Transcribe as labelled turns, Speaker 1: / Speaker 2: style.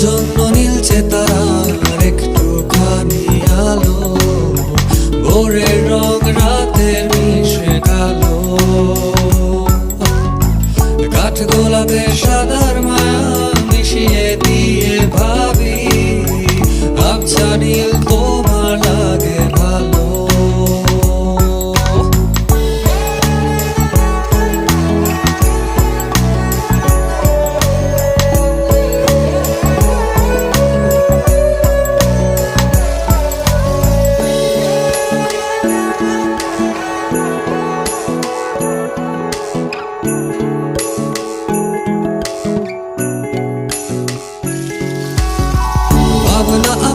Speaker 1: জন্য নীলছে তারার একটুখানি আলো, ভোরের রং রাতের মিশে কালো। কাঠ গোলাপে সাদার মায়া মিশিয়ে দিয়ে ভাবি, আবছা নীল তোমার লাগে ভালো। ভাবনা